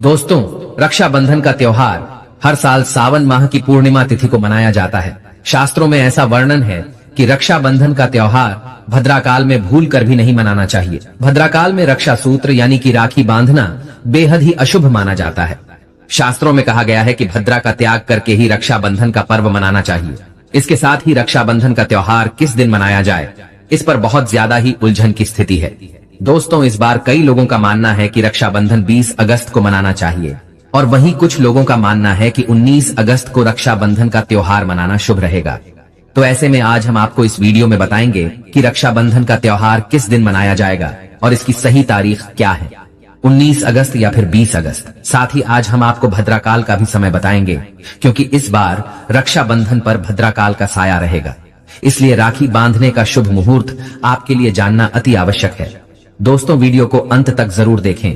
दोस्तों, रक्षाबंधन का त्योहार हर साल सावन माह की पूर्णिमा तिथि को मनाया जाता है। शास्त्रों में ऐसा वर्णन है कि रक्षाबंधन का त्योहार भद्राकाल में भूल कर भी नहीं मनाना चाहिए। भद्राकाल में रक्षा सूत्र यानी कि राखी बांधना बेहद ही अशुभ माना जाता है। शास्त्रों में कहा गया है कि भद्रा का त्याग करके ही रक्षाबंधन का पर्व मनाना चाहिए। इसके साथ ही रक्षाबंधन का त्योहार किस दिन मनाया जाए, इस पर बहुत ज्यादा ही उलझन की स्थिति है। दोस्तों, इस बार कई लोगों का मानना है कि रक्षाबंधन 20 अगस्त को मनाना चाहिए और वहीं कुछ लोगों का मानना है कि 19 अगस्त को रक्षाबंधन का त्योहार मनाना शुभ रहेगा। तो ऐसे में आज हम आपको इस वीडियो में बताएंगे कि रक्षाबंधन का त्योहार किस दिन मनाया जाएगा और इसकी सही तारीख क्या है, 19 अगस्त या फिर 20 अगस्त। साथ ही आज हम आपको भद्राकाल का भी समय बताएंगे, क्योंकि इस बार रक्षाबंधन पर भद्राकाल का साया रहेगा। इसलिए राखी बांधने का शुभ मुहूर्त आपके लिए जानना अति आवश्यक है। दोस्तों, वीडियो को अंत तक जरूर देखें।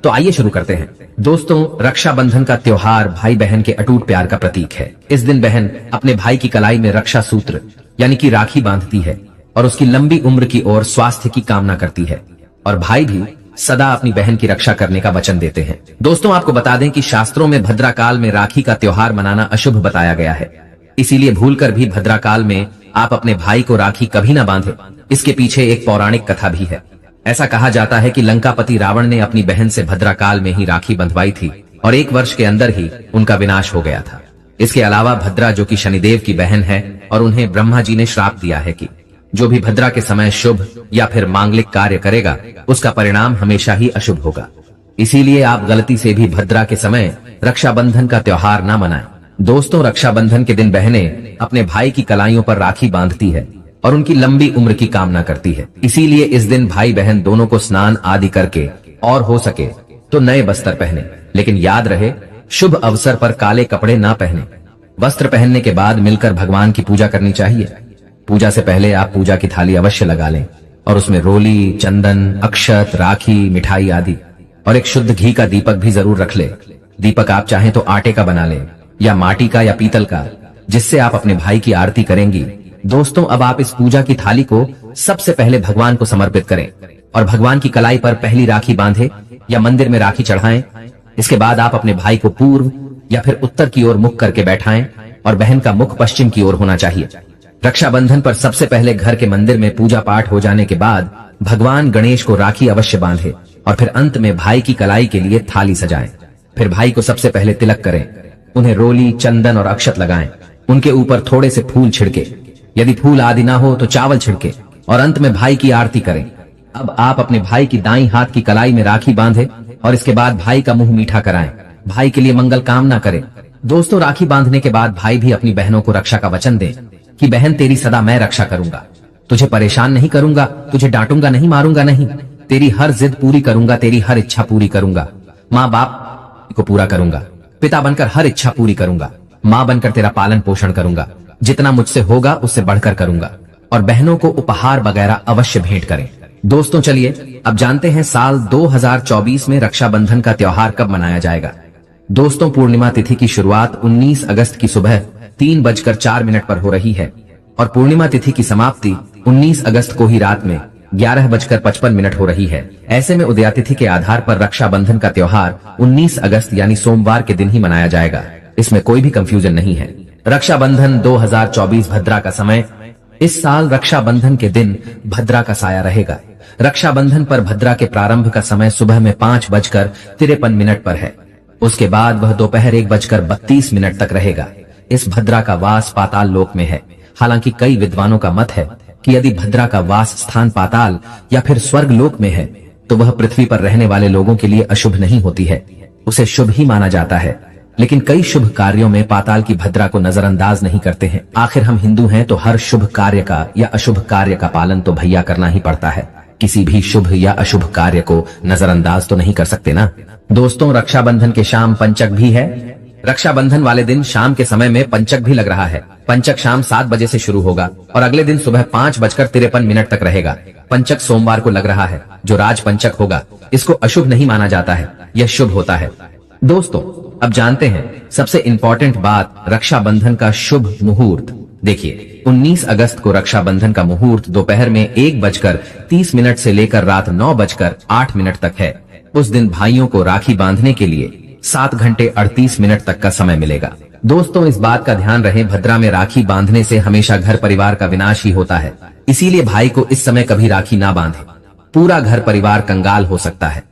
तो आइए शुरू करते हैं। दोस्तों, रक्षाबंधन का त्योहार भाई बहन के अटूट प्यार का प्रतीक है। इस दिन बहन अपने भाई की कलाई में रक्षा सूत्र यानी कि राखी बांधती है और उसकी लंबी उम्र की ओर स्वास्थ्य की कामना करती है, और भाई भी सदा अपनी बहन की रक्षा करने का वचन देते हैं। दोस्तों, आपको बता दें कि शास्त्रों में भद्राकाल में राखी का त्योहार मनाना अशुभ बताया गया है। इसीलिए भूलकर भी भद्राकाल में आप अपने भाई को राखी कभी न बांधे। इसके पीछे एक पौराणिक कथा भी है। ऐसा कहा जाता है कि लंकापति रावण ने अपनी बहन से भद्राकाल में ही राखी बंधवाई थी और 1 वर्ष के अंदर ही उनका विनाश हो गया था। इसके अलावा भद्रा, जो कि शनिदेव की बहन है, और उन्हें ब्रह्मा जी ने श्राप दिया है कि जो भी भद्रा के समय शुभ या फिर मांगलिक कार्य करेगा उसका परिणाम हमेशा ही अशुभ होगा। इसीलिए आप गलती से भी भद्रा के समय रक्षाबंधन का त्योहार न मनाएं। दोस्तों, रक्षाबंधन के दिन बहनें अपने भाई की कलाइयों पर राखी बांधती है और उनकी लंबी उम्र की कामना करती है। इसीलिए इस दिन भाई बहन दोनों को स्नान आदि करके और हो सके तो नए वस्त्र पहने, लेकिन याद रहे शुभ अवसर पर काले कपड़े ना पहने। वस्त्र पहनने के बाद मिलकर भगवान की पूजा करनी चाहिए। पूजा से पहले आप पूजा की थाली अवश्य लगा लें और उसमें रोली, चंदन, अक्षत, राखी, मिठाई आदि और एक शुद्ध घी का दीपक भी जरूर रख ले। दीपक आप चाहें तो आटे का बना ले या माटी का या पीतल का, जिससे आप अपने भाई की आरती करेंगी। दोस्तों, अब आप इस पूजा की थाली को सबसे पहले भगवान को समर्पित करें और भगवान की कलाई पर पहली राखी बांधे या मंदिर में राखी चढ़ाएं। इसके बाद आप अपने भाई को पूर्व या फिर उत्तर की ओर मुख करके बैठाएं और बहन का मुख पश्चिम की ओर होना चाहिए। रक्षाबंधन पर सबसे पहले घर के मंदिर में पूजा पाठ हो जाने के बाद भगवान गणेश को राखी अवश्य बांधे और फिर अंत में भाई की कलाई के लिए थाली सजाएं। फिर भाई को सबसे पहले तिलक करें, उन्हें रोली, चंदन और अक्षत लगाएं। उनके ऊपर थोड़े से फूल छिड़के, यदि फूल आदि ना हो तो चावल छिड़के और अंत में भाई की आरती करें। अब आप अपने भाई की दाईं हाथ की कलाई में राखी बांधे और इसके बाद भाई का मुंह मीठा कराएं। भाई के लिए मंगल कामना करें। दोस्तों, राखी बांधने के बाद भाई भी अपनी बहनों को रक्षा का वचन दे कि बहन, तेरी सदा मैं रक्षा करूंगा, तुझे परेशान नहीं करूंगा, तुझे डांटूंगा नहीं, मारूंगा नहीं, तेरी हर जिद पूरी करूंगा, तेरी हर इच्छा पूरी करूंगा, माँ बाप को पूरा करूंगा, पिता बनकर हर इच्छा पूरी करूंगा, माँ बनकर तेरा पालन पोषण करूंगा, जितना मुझसे होगा उससे बढ़कर करूंगा, और बहनों को उपहार वगैरह अवश्य भेंट करें। दोस्तों, चलिए अब जानते हैं साल 2024 में रक्षाबंधन का त्योहार कब मनाया जाएगा। दोस्तों, पूर्णिमा तिथि की शुरुआत 19 अगस्त की सुबह 3:04 पर हो रही है और पूर्णिमा तिथि की समाप्ति 19 अगस्त को ही रात में 11:55 हो रही है। ऐसे में उदयातिथि के आधार पर रक्षाबंधन का त्योहार 19 अगस्त यानी सोमवार के दिन ही मनाया जाएगा। इसमें कोई भी कंफ्यूजन नहीं है। रक्षाबंधन 2024 भद्रा का समय। इस साल रक्षाबंधन के दिन भद्रा का साया रहेगा। रक्षाबंधन पर भद्रा के प्रारंभ का समय सुबह में 5:53 पर है। उसके बाद वह दोपहर 1:32 तक रहेगा। इस भद्रा का वास पाताल लोक में है। हालांकि कई विद्वानों का मत है कि यदि भद्रा का वास स्थान पाताल या फिर स्वर्ग लोक में है तो वह पृथ्वी पर रहने वाले लोगों के लिए अशुभ नहीं होती है, उसे शुभ ही माना जाता है। लेकिन कई शुभ कार्यों में पाताल की भद्रा को नजरअंदाज नहीं करते हैं। आखिर हम हिंदू हैं तो हर शुभ कार्य का या अशुभ कार्य का पालन तो भैया करना ही पड़ता है। किसी भी शुभ या अशुभ कार्य को नजरअंदाज तो नहीं कर सकते ना। दोस्तों, रक्षाबंधन के शाम पंचक भी है। रक्षाबंधन वाले दिन शाम के समय में पंचक भी लग रहा है। पंचक शाम 7 बजे से शुरू होगा और अगले दिन सुबह 5:53 तक रहेगा। पंचक सोमवार को लग रहा है, जो राज पंचक होगा। इसको अशुभ नहीं माना जाता है, यह शुभ होता है। दोस्तों, अब जानते हैं सबसे इम्पोर्टेंट बात, रक्षाबंधन का शुभ मुहूर्त। देखिए, 19 अगस्त को रक्षाबंधन का मुहूर्त दोपहर में 1:30 से लेकर रात 9:08 तक है। उस दिन भाइयों को राखी बांधने के लिए 7 घंटे 38 मिनट तक का समय मिलेगा। दोस्तों, इस बात का ध्यान रहे, भद्रा में राखी बांधने से हमेशा घर परिवार का विनाश ही होता है। इसीलिए भाई को इस समय कभी राखी ना बांधे, पूरा घर परिवार कंगाल हो सकता है।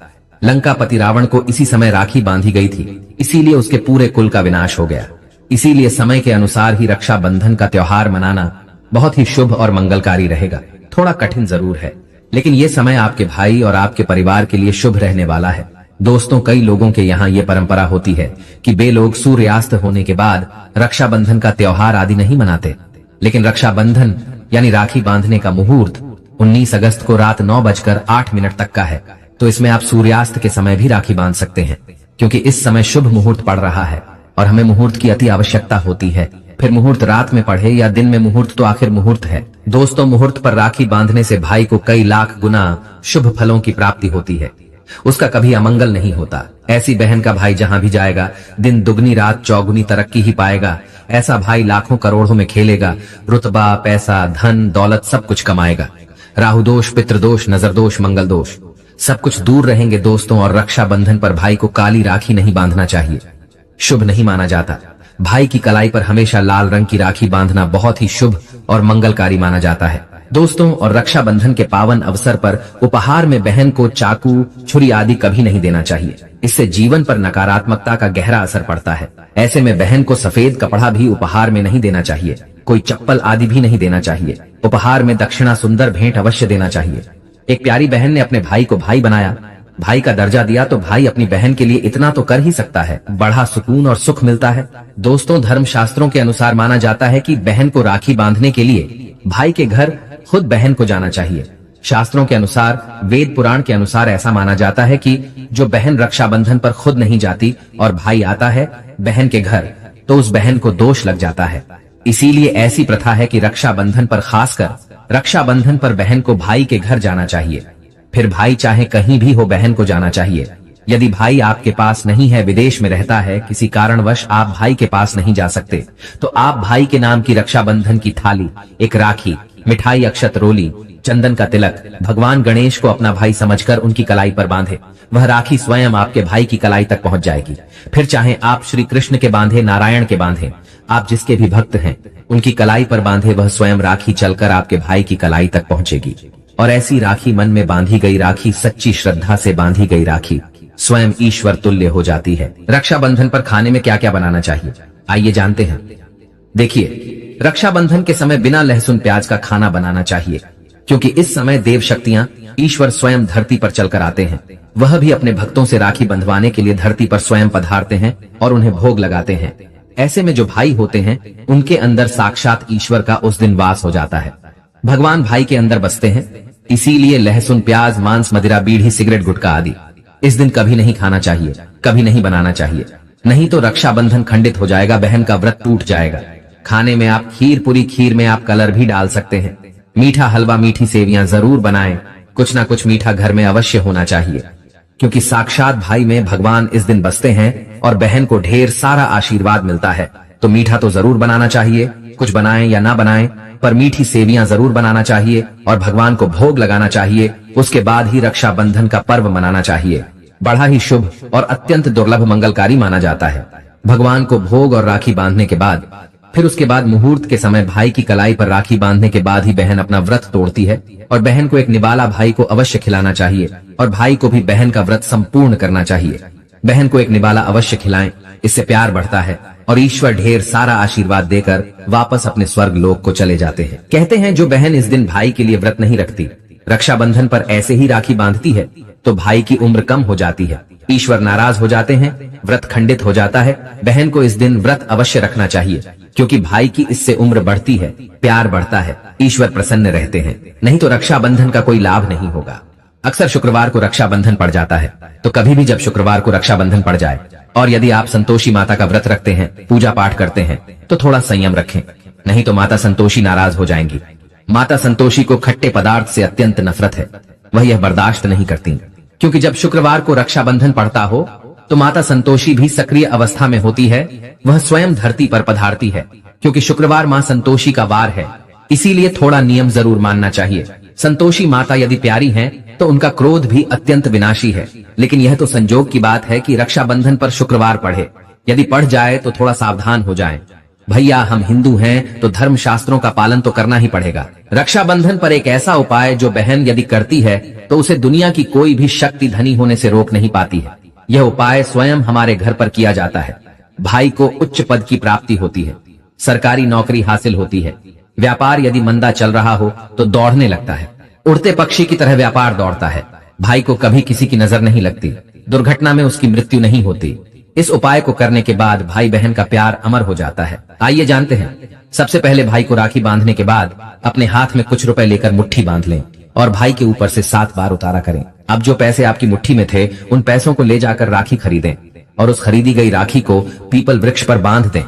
लंकापति रावण को इसी समय राखी बांधी गई थी, इसीलिए उसके पूरे कुल का विनाश हो गया। इसीलिए समय के अनुसार ही रक्षाबंधन का त्योहार मनाना बहुत ही शुभ और मंगलकारी रहेगा। थोड़ा कठिन जरूर है, लेकिन ये समय आपके भाई और आपके परिवार के लिए शुभ रहने वाला है। दोस्तों, कई लोगों के यहाँ ये परंपरा होती है कि वे लोग सूर्यास्त होने के बाद रक्षाबंधन का त्योहार आदि नहीं मनाते, लेकिन रक्षाबंधन यानी राखी बांधने का मुहूर्त 19 अगस्त को रात 9:08 तक का है। तो इसमें आप सूर्यास्त के समय भी राखी बांध सकते हैं, क्योंकि इस समय शुभ मुहूर्त पड़ रहा है और हमें मुहूर्त की अति आवश्यकता होती है। फिर मुहूर्त रात में पढ़े या दिन में, मुहूर्त तो आखिर मुहूर्त है। दोस्तों, मुहूर्त पर राखी बांधने से भाई को कई लाख गुना शुभ फलों की प्राप्ति होती है, उसका कभी अमंगल नहीं होता। ऐसी बहन का भाई जहां भी जाएगा, दिन दुगनी रात चौगुनी तरक्की ही पाएगा। ऐसा भाई लाखों करोड़ों में खेलेगा, रुतबा, पैसा, धन, दौलत सब कुछ कमाएगा। राहु दोष, पितृदोष, नजर दोष, मंगल दोष सब कुछ दूर रहेंगे दोस्तों। और रक्षाबंधन पर भाई को काली राखी नहीं बांधना चाहिए, शुभ नहीं माना जाता। भाई की कलाई पर हमेशा लाल रंग की राखी बांधना बहुत ही शुभ और मंगलकारी माना जाता है दोस्तों। और रक्षाबंधन के पावन अवसर पर उपहार में बहन को चाकू, छुरी आदि कभी नहीं देना चाहिए। इससे जीवन पर नकारात्मकता का गहरा असर पड़ता है। ऐसे में बहन को सफेद कपड़ा भी उपहार में नहीं देना चाहिए, कोई चप्पल आदि भी नहीं देना चाहिए। उपहार में दक्षिणा, सुंदर भेंट अवश्य देना चाहिए। एक प्यारी बहन ने अपने भाई को भाई बनाया, भाई का दर्जा दिया, तो भाई अपनी बहन के लिए इतना तो कर ही सकता है, बड़ा सुकून और सुख मिलता है। दोस्तों, धर्म शास्त्रों के अनुसार माना जाता है कि बहन को राखी बांधने के लिए भाई के घर खुद बहन को जाना चाहिए। शास्त्रों के अनुसार, वेद पुराण के अनुसार ऐसा माना जाता है कि जो बहन रक्षाबंधन पर खुद नहीं जाती और भाई आता है बहन के घर, तो उस बहन को दोष लग जाता है। इसीलिए ऐसी प्रथा है कि रक्षाबंधन पर, खासकर रक्षाबंधन पर बहन को भाई के घर जाना चाहिए। फिर भाई चाहे कहीं भी हो, बहन को जाना चाहिए। यदि भाई आपके पास नहीं है, विदेश में रहता है, किसी कारणवश आप भाई के पास नहीं जा सकते, तो आप भाई के नाम की रक्षाबंधन की थाली, एक राखी, मिठाई, अक्षत, रोली, चंदन का तिलक भगवान गणेश को अपना भाई समझकर उनकी कलाई पर बांधे। वह राखी स्वयं आपके भाई की कलाई तक पहुंच जाएगी। फिर चाहे आप श्री कृष्ण के बांधे, नारायण के बांधे, आप जिसके भी भक्त हैं उनकी कलाई पर बांधे, वह स्वयं राखी चलकर आपके भाई की कलाई तक पहुंचेगी। और ऐसी राखी, मन में बांधी गई राखी, सच्ची श्रद्धा से बांधी गई राखी स्वयं ईश्वर तुल्य हो जाती है। रक्षाबंधन पर खाने में क्या क्या बनाना चाहिए, आइए जानते हैं। देखिए, रक्षाबंधन के समय बिना लहसुन प्याज का खाना बनाना चाहिए, क्योंकि इस समय देव शक्तियां, ईश्वर स्वयं धरती पर चलकर आते हैं। वह भी अपने भक्तों से राखी बंधवाने के लिए धरती पर स्वयं पधारते हैं और उन्हें भोग लगाते हैं। ऐसे में जो भाई होते हैं उनके अंदर साक्षात ईश्वर का उस दिन वास हो जाता है। भगवान भाई के अंदर बसते हैं। इसीलिए लहसुन, प्याज, मांस, मदिरा, बीड़ी, सिगरेट, गुटखा आदि इस दिन कभी नहीं खाना चाहिए, कभी नहीं बनाना चाहिए। नहीं तो रक्षाबंधन खंडित हो जाएगा, बहन का व्रत टूट जाएगा। खाने में आप खीर पूरी, खीर में आप कलर भी डाल सकते हैं। मीठा हलवा, मीठी सेवियां जरूर बनाएं। कुछ ना कुछ मीठा घर में अवश्य होना चाहिए, क्योंकि साक्षात भाई में भगवान इस दिन बसते हैं और बहन को ढेर सारा आशीर्वाद मिलता है। तो मीठा तो जरूर बनाना चाहिए, कुछ बनाएं या ना बनाएं, पर मीठी सेवियां जरूर बनाना चाहिए और भगवान को भोग लगाना चाहिए। उसके बाद ही रक्षाबंधन का पर्व मनाना चाहिए। बड़ा ही शुभ और अत्यंत दुर्लभ मंगलकारी माना जाता है। भगवान को भोग और राखी बांधने के बाद, फिर उसके बाद मुहूर्त के समय भाई की कलाई पर राखी बांधने के बाद ही बहन अपना व्रत तोड़ती है और बहन को एक निवाला भाई को अवश्य खिलाना चाहिए और भाई को भी बहन का व्रत संपूर्ण करना चाहिए। बहन को एक निवाला अवश्य खिलाएं, इससे प्यार बढ़ता है और ईश्वर ढेर सारा आशीर्वाद देकर वापस अपने स्वर्ग लोक को चले जाते हैं। कहते हैं जो बहन इस दिन भाई के लिए व्रत नहीं रखती, रक्षाबंधन पर ऐसे ही राखी बांधती है, तो भाई की उम्र कम हो जाती है, ईश्वर नाराज हो जाते हैं, व्रत खंडित हो जाता है। बहन को इस दिन व्रत अवश्य रखना चाहिए, क्योंकि भाई की इससे उम्र बढ़ती है, प्यार बढ़ता है, ईश्वर प्रसन्न रहते हैं। नहीं तो रक्षाबंधन का कोई लाभ नहीं होगा। अक्सर शुक्रवार को रक्षाबंधन पड़ जाता है, तो कभी भी जब शुक्रवार को रक्षाबंधन पड़ जाए और यदि आप संतोषी माता का व्रत रखते हैं, पूजा पाठ करते हैं, तो थोड़ा संयम रखें, नहीं तो माता संतोषी नाराज हो जाएंगी। माता संतोषी को खट्टे पदार्थ से अत्यंत नफरत है, वह यह बर्दाश्त नहीं करती, क्योंकि जब शुक्रवार को रक्षाबंधन पड़ता हो तो माता संतोषी भी सक्रिय अवस्था में होती है। वह स्वयं धरती पर पधारती है, क्योंकि शुक्रवार मां संतोषी का वार है। इसीलिए थोड़ा नियम जरूर मानना चाहिए। संतोषी माता यदि प्यारी हैं, तो उनका क्रोध भी अत्यंत विनाशी है। लेकिन यह तो संजोग की बात है कि रक्षाबंधन पर शुक्रवार पढ़े। यदि पढ़ जाए तो थोड़ा सावधान हो जाएं। भैया, हम हिंदू हैं तो धर्म शास्त्रों का पालन तो करना ही पड़ेगा। रक्षाबंधन पर एक ऐसा उपाय जो बहन यदि करती है तो उसे दुनिया की कोई भी शक्ति धनी होने से रोक नहीं पाती है। यह उपाय स्वयं हमारे घर पर किया जाता है। भाई को उच्च पद की प्राप्ति होती है, सरकारी नौकरी हासिल होती है। व्यापार यदि मंदा चल रहा हो तो दौड़ने लगता है, उड़ते पक्षी की तरह व्यापार दौड़ता है। भाई को कभी किसी की नजर नहीं लगती, दुर्घटना में उसकी मृत्यु नहीं होती। इस उपाय को करने के बाद भाई बहन का प्यार अमर हो जाता है। आइए जानते हैं। सबसे पहले भाई को राखी बांधने के बाद अपने हाथ में कुछ रुपए लेकर मुट्ठी बांध लें और भाई के ऊपर से 7 बार उतारा करें। अब जो पैसे आपकी मुट्ठी में थे उन पैसों को ले जाकर राखी खरीदें और उस खरीदी गई राखी को पीपल वृक्ष पर बांध दें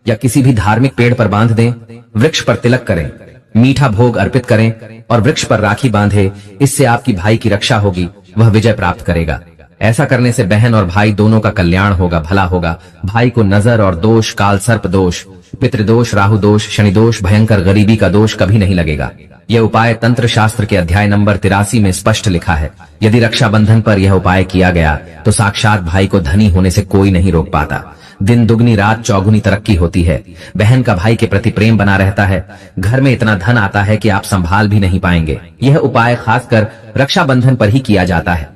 या किसी भी धार्मिक पेड़ पर बांध दें। वृक्ष पर तिलक करें, मीठा भोग अर्पित करें और वृक्ष पर राखी बांधे। इससे आपकी भाई की रक्षा होगी, वह विजय प्राप्त करेगा। ऐसा करने से बहन और भाई दोनों का कल्याण होगा, भला होगा। भाई को नजर और दोष, काल सर्प दोष, पितृदोष, राहु दोष, शनि दोष, भयंकर गरीबी का दोष कभी नहीं लगेगा। यह उपाय तंत्र शास्त्र के अध्याय नंबर 83 में स्पष्ट लिखा है। यदि रक्षाबंधन पर यह उपाय किया गया तो साक्षात भाई को धनी होने से कोई नहीं रोक पाता। दिन दुगनी रात चौगुनी तरक्की होती है। बहन का भाई के प्रति प्रेम बना रहता है। घर में इतना धन आता है कि आप संभाल भी नहीं पाएंगे। यह उपाय खासकर रक्षाबंधन पर ही किया जाता है।